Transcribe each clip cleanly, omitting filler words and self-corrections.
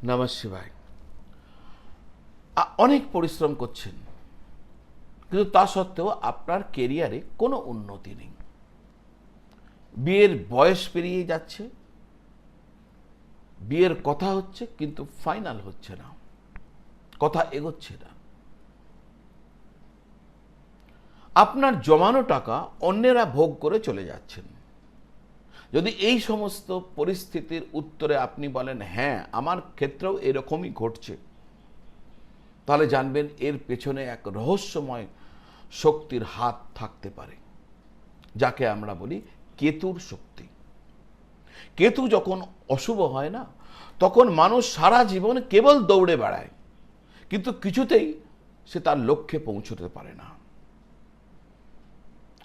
নমঃ শিবায়। অনেক পরিশ্রম করছেন, কিন্তু তা সত্ত্বেও আপনার কেরিয়ারে কোনো উন্নতি নেই। বিয়ের বয়স পেরিয়ে যাচ্ছে, বিয়ের কথা হচ্ছে কিন্তু ফাইনাল হচ্ছে না, কথা এগোচ্ছে না। আপনার জমানো টাকা অন্যেরা ভোগ করে চলে যাচ্ছেন। যদি এই সমস্ত পরিস্থিতির উত্তরে আপনি বলেন হ্যাঁ আমার ক্ষেত্রেও এরকমই ঘটছে, তাহলে জানবেন এর পেছনে এক রহস্যময় শক্তির হাত থাকতে পারে, যাকে আমরা বলি কেতুর শক্তি। কেতু যখন অশুভ হয় না, তখন মানুষ সারা জীবন কেবল দৌড়ে বেড়ায়, কিন্তু কিছুতেই সে তার লক্ষ্যে পৌঁছতে পারে না।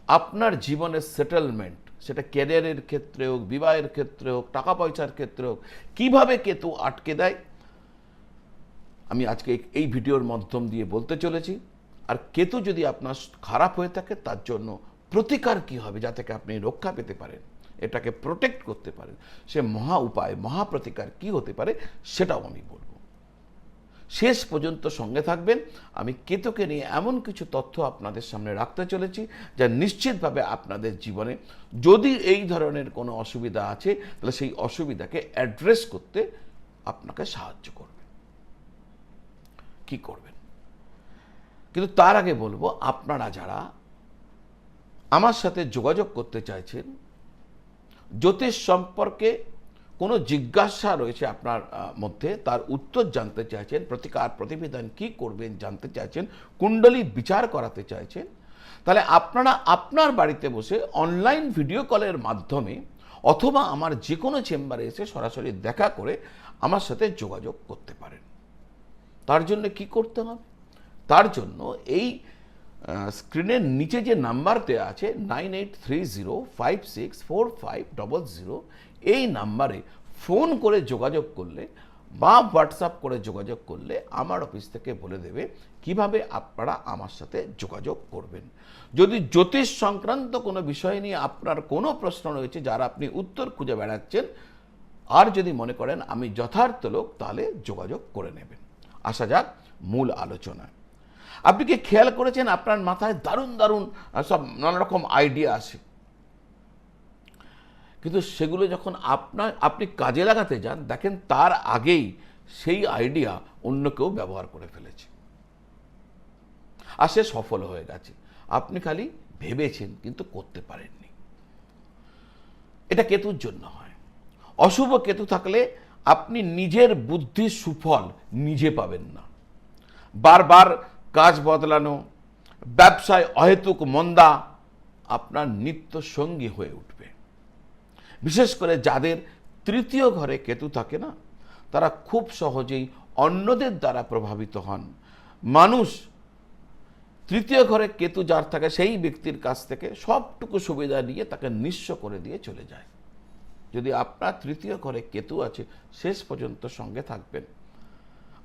আপনার জীবনের সেটেলমেন্ট, সেটা ক্যারিয়ারের ক্ষেত্রে হোক, বিবাহের ক্ষেত্রে হোক, টাকা পয়সার ক্ষেত্রে হোক, কিভাবে কেতু আটকে দেয় আমি আজকে এই ভিডিওর মাধ্যম দিয়ে বলতে চলেছি। আর কেতু যদি আপনার খারাপ হয়ে থাকে, তার জন্য প্রতিকার কি হবে যাতে আপনি রক্ষা পেতে পারেন, এটাকে প্রোটেক্ট করতে পারেন, সে মহা উপায়, মহা প্রতিকার কি হতে পারে সেটাও আমি বলবো। শেষ পর্যন্ত সঙ্গে থাকবেন। আমি কেতুকে নিয়ে এমন কিছু তথ্য আপনাদের সামনে রাখতে চলেছি যা নিশ্চিতভাবে আপনাদের জীবনে যদি এই ধরনের কোনো অসুবিধা আছে, তাহলে সেই অসুবিধাকে অ্যাড্রেস করতে আপনাকে সাহায্য করবে। কি করবেন? কিন্তু তার আগে বলবো, আপনারা যারা আমার সাথে যোগাযোগ করতে চাইছেন, জ্যোতিষ সম্পর্কে কোনো জিজ্ঞাসা রয়েছে আপনার মধ্যে, তার উত্তর জানতে চাইছেন, প্রতিকার প্রতিবিধান কি করবেন জানতে চাইছেন, কুণ্ডলী বিচার করাতে চাইছেন, তাহলে আপনারা আপনার বাড়িতে বসে অনলাইন ভিডিও কলের মাধ্যমে অথবা আমার যে কোনো চেম্বারে এসে সরাসরি দেখা করে আমার সাথে যোগাযোগ করতে পারেন। তার জন্য কি করতে হবে? তার জন্য এই স্ক্রিনের নিচে যে নাম্বার দেওয়া আছে 9830564500, এই নাম্বারে ফোন করে যোগাযোগ করলে বা হোয়াটসঅ্যাপ করে যোগাযোগ করলে আমার অফিস থেকে বলে দেবে কিভাবে আপনারা আমার সাথে যোগাযোগ করবেন। যদি জ্যোতিষ সংক্রান্ত কোনো বিষয় নিয়ে আপনার কোনো প্রশ্ন রয়েছে যার আপনি উত্তর খুঁজে বেড়াচ্ছেন, আর যদি মনে করেন আমি যথার্থ লোক, তাহলে যোগাযোগ করে নেবেন। আসা যাক মূল আলোচনায়। আপনি কি খেয়াল করেছেন আপনার মাথায় দারুণ দারুণ সব নানা রকম আইডিয়া আসে, কিন্তু সেগুলো যখন আপনি কাজে লাগাতে যান, দেখেন তার আগেই সেই আইডিয়া অন্য কেউ ব্যবহার করে ফেলেছে আর সে সফল হয়ে গেছে। আপনি খালি ভেবেছেন কিন্তু করতে পারেননি। এটা কেতুর জন্য হয়। অশুভ কেতু থাকলে আপনি নিজের বুদ্ধির সুফল নিজে পাবেন না। বারবার কাজ বদলানো, ব্যবসায় অহেতুক মন্দা আপনার নিত্য সঙ্গী হয়ে উঠবে। বিশেষ করে যাদের তৃতীয় ঘরে কেতু থাকে না, তারা খুব সহজেই অন্যদের দ্বারা প্রভাবিত হন। মানুষ তৃতীয় ঘরে কেতু যার থাকে, সেই ব্যক্তির কাছ থেকে সবটুকু সুবিধা নিয়ে তাকে নিঃস্ব করে দিয়ে চলে যায়। যদি আপনার তৃতীয় ঘরে কেতু আছে, শেষ পর্যন্ত সঙ্গে থাকবেন,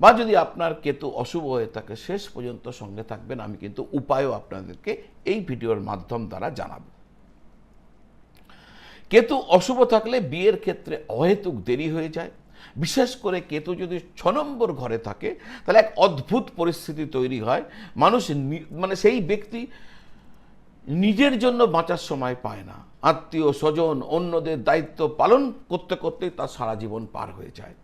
বা যদি আপনার কেতু অশুভ হয়ে থাকে, শেষ পর্যন্ত সঙ্গে থাকবেন। আমি কিন্তু উপায়ও আপনাদেরকে এই ভিডিওর মাধ্যম দ্বারা জানাবো। কেতু অশুভ থাকলে বিয়ের ক্ষেত্রে অহেতুক দেরি হয়ে যায়। বিশেষ করে কেতু যদি 6 নম্বর ঘরে থাকে, তাহলে এক অদ্ভুত পরিস্থিতি তৈরি হয়। মানুষ সেই ব্যক্তি নিজের জন্য বাঁচার সময় পায় না। আত্মীয় স্বজন, অন্যদের দায়িত্ব পালন করতে করতেই তার সারা জীবন পার হয়ে যায়।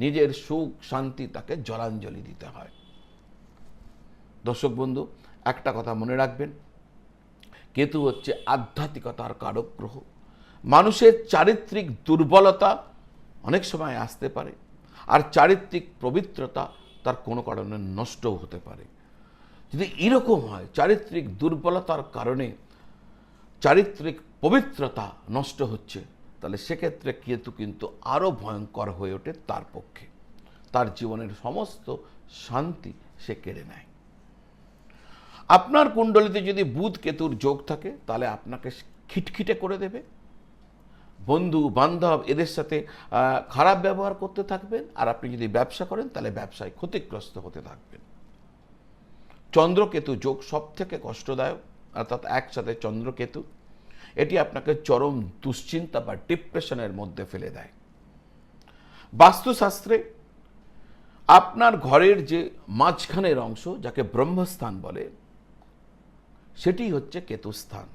নিজের সুখ শান্তি তাকে জলাঞ্জলি দিতে হয়। দর্শক বন্ধু, একটা কথা মনে রাখবেন, কেতু হচ্ছে আধ্যাত্মিকতার কারক গ্রহ। মানুষের চারিত্রিক দুর্বলতা অনেক সময় আসতে পারে, আর চারিত্রিক পবিত্রতা তার কোনো কারণে নষ্টও হতে পারে। যদি এরকম হয়, চারিত্রিক দুর্বলতার কারণে চারিত্রিক পবিত্রতা নষ্ট হচ্ছে, তাহলে সেক্ষেত্রে কেতু কিন্তু আরও ভয়ঙ্কর হয়ে ওঠে তার পক্ষে। তার জীবনের সমস্ত শান্তি সে কেড়ে নেয়। আপনার কুণ্ডলিতে যদি বুধ কেতুর যোগ থাকে, তাহলে আপনাকে খিটখিটে করে দেবে। বন্ধু বান্ধব এদের সাথে খারাপ ব্যবহার করতে থাকবেন। আর আপনি যদি ব্যবসা করেন, তাহলে ব্যবসায় ক্ষতিগ্রস্ত হতে থাকবেন। চন্দ্রকেতু যোগ সব থেকে কষ্টদায়ক, অর্থাৎ একসাথে চন্দ্রকেতু, এটি আপনাকে চরম দুশ্চিন্তা বা ডিপ্রেশনের মধ্যে ফেলে দেয়। বাস্তুশাস্ত্রে আপনার ঘরের যে মাঝখানের অংশ, যাকে ব্রহ্মস্থান বলে, সেটি হচ্ছে কেতুস্থান।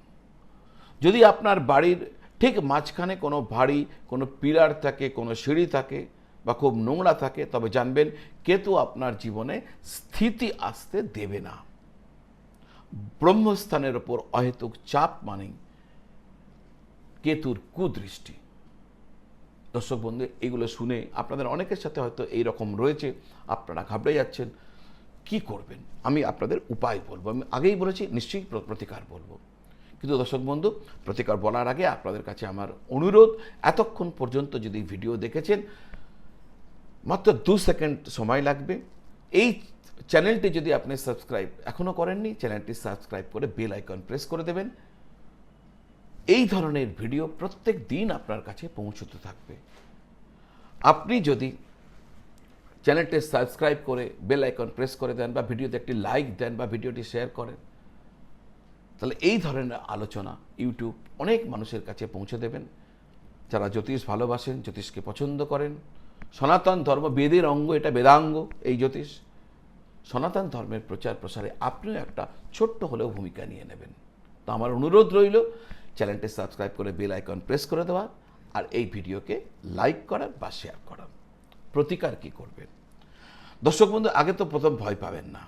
যদি আপনার বাড়ির ঠিক মাঝখানে কোনো ভারী কোনো পিলার থাকে, কোনো সিঁড়ি থাকে বা খুব নোংরা থাকে, তবে জানবেন কেতু আপনার জীবনে স্থিতি আসতে দেবে না। ব্রহ্মস্থানের ওপর অহেতুক চাপ মানেই কেতুর কুদৃষ্টি। দর্শক বন্ধু, এগুলো শুনে আপনাদের অনেকের সাথে হয়তো এই রকম রয়েছে, আপনারা ঘাবড়ে যাচ্ছেন, কি করবেন? আমি আপনাদের উপায় বলবো। আমি আগেই বলেছি নিশ্চয়ই প্রতিকার বলবো, কিন্তু দর্শক বন্ধু, প্রতিকার বলার আগে আপনাদের কাছে আমার অনুরোধ, এতক্ষণ পর্যন্ত যদি ভিডিও দেখেছেন, মাত্র 2 সেকেন্ড সময় লাগবে। এই চ্যানেলটি যদি আপনি সাবস্ক্রাইব এখনও করেননি, চ্যানেলটি সাবস্ক্রাইব করে বেল আইকন প্রেস করে দেবেন। এই ধরনের ভিডিও প্রত্যেক দিন আপনার কাছে পৌঁছতে থাকবে। আপনি যদি চ্যানেলটি সাবস্ক্রাইব করে বেল আইকন প্রেস করে দেন, বা ভিডিওতে একটি লাইক দেন, বা ভিডিওটি শেয়ার করেন, তাহলে এই ধরনের আলোচনা ইউটিউব অনেক মানুষের কাছে পৌঁছে দেবেন, যারা জ্যোতিষ ভালোবাসেন, জ্যোতিষকে পছন্দ করেন। সনাতন ধর্ম বেদের অঙ্গ, এটা বেদাঙ্গ এই জ্যোতিষ। সনাতন ধর্মের প্রচার প্রসারে আপনিও একটা ছোট্ট হলেও ভূমিকা নিয়ে নেবেন। তো আমার অনুরোধ রইল, চ্যানেলটি সাবস্ক্রাইব করে বেল আইকন প্রেস করে দেওয়া, আর এই ভিডিওকে লাইক করার বা শেয়ার করার। প্রতিকার কি করবেন? দর্শক বন্ধু, আগে তো প্রথম ভয় পাবেন না।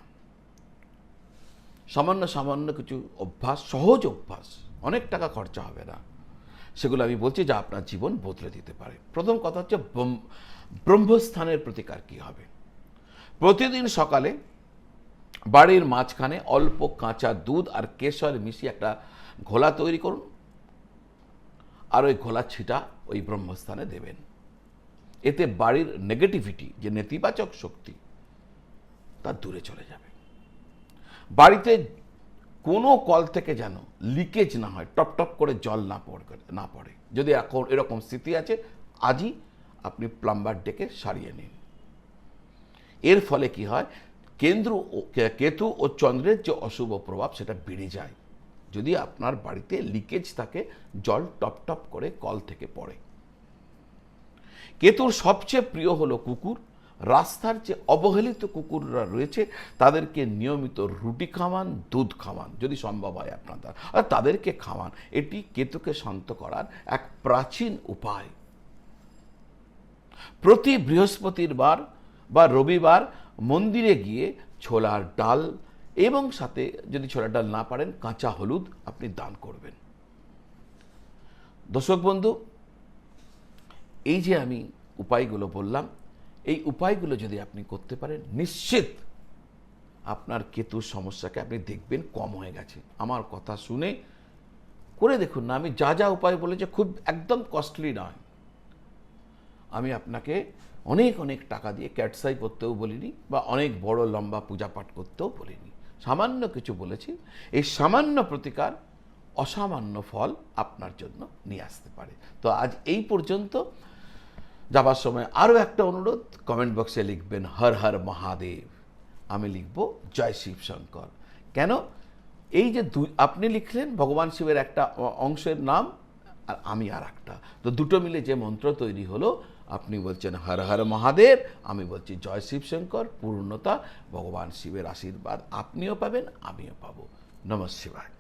সামান্য কিছু অভ্যাস, সহজ অভ্যাস, অনেক টাকা খরচা হবে না, সেগুলো আমি বলছি যা আপনার জীবন বদলে দিতে পারে। প্রথম কথা হচ্ছে ব্রহ্মস্থানের প্রতিকার কি হবে। প্রতিদিন সকালে বাড়ির মাঝখানে অল্প কাঁচা দুধ আর কেশর মিশিয়ে একটা ঘোলা তৈরি করুন, আর ওই ঘোলা ছিটা ওই ব্রহ্মস্থানে দেবেন। এতে বাড়ির নেগেটিভিটি, যে নেতিবাচক শক্তি, তা দূরে চলে যাবে। বাড়িতে কোনো কল থেকে যেন লিকেজ না হয়, টপ টপ করে জল না পড়ে। যদি এখন এরকম স্থিতি আছে, আজই আপনি প্লাম্বার ডেকে সারিয়ে নিন। এর ফলে কি হয়, কেতু ও চন্দ্রের যে অশুভ প্রভাব, সেটা বেড়ে যায়। যদি আপনার বাড়িতে লিকেজ থাকে, জল টপ টপ করে কল থেকে পড়ে। কেতুর সবচেয়ে প্রিয় হলো কুকুর। রাস্তার যে অবহেলিত কুকুররা রয়েছে, তাদেরকে নিয়মিত রুটি খাওয়ান, দুধ খাওয়ান, যদি সম্ভব হয় আপনাদের, আর তাদেরকে খাওয়ান। এটি কেতুকে শান্ত করার এক প্রাচীন উপায়। প্রতি বৃহস্পতিবার বা রবিবার মন্দিরে গিয়ে ছোলার ডাল এবং সাথে, যদি ছোলার ডাল না পারেন, কাঁচা হলুদ আপনি দান করবেন। দর্শক বন্ধু, এই যে আমি উপায়গুলো বললাম, এই উপায়গুলো যদি আপনি করতে পারেন, নিশ্চিত আপনার কেতুর সমস্যাকে আপনি দেখবেন কম হয়ে গেছে। আমার কথা শুনে করে দেখুন না। আমি যা যা উপায় বলেছি খুব একদম কস্টলি নয়। আমি আপনাকে অনেক টাকা দিয়ে ক্যাটসাই করতেও বলিনি, বা অনেক বড় লম্বা পূজা পাঠ করতেও বলিনি। সামান্য কিছু বলেছি। এই সামান্য প্রতিকার অসামান্য ফল আপনার জন্য নিয়ে আসতে পারে। তো আজ এই পর্যন্ত। যাবার সময় আরও একটা অনুরোধ, কমেন্ট বক্সে লিখবেন হর হর মহাদেব, আমি লিখব জয় শিব শঙ্কর। কেন? এই যে আপনি লিখলেন ভগবান শিবের একটা অংশের নাম, আর আমি আর একটা, তো দুটো মিলে যে মন্ত্র তৈরি হলো, আপনি বলছেন হর হর মহাদেব, আমি বলছি জয় শিব শঙ্কর। পূর্ণতা, ভগবান শিবের আশীর্বাদ আপনিও পাবেন, আমিও পাবো। নমঃ শিবায়।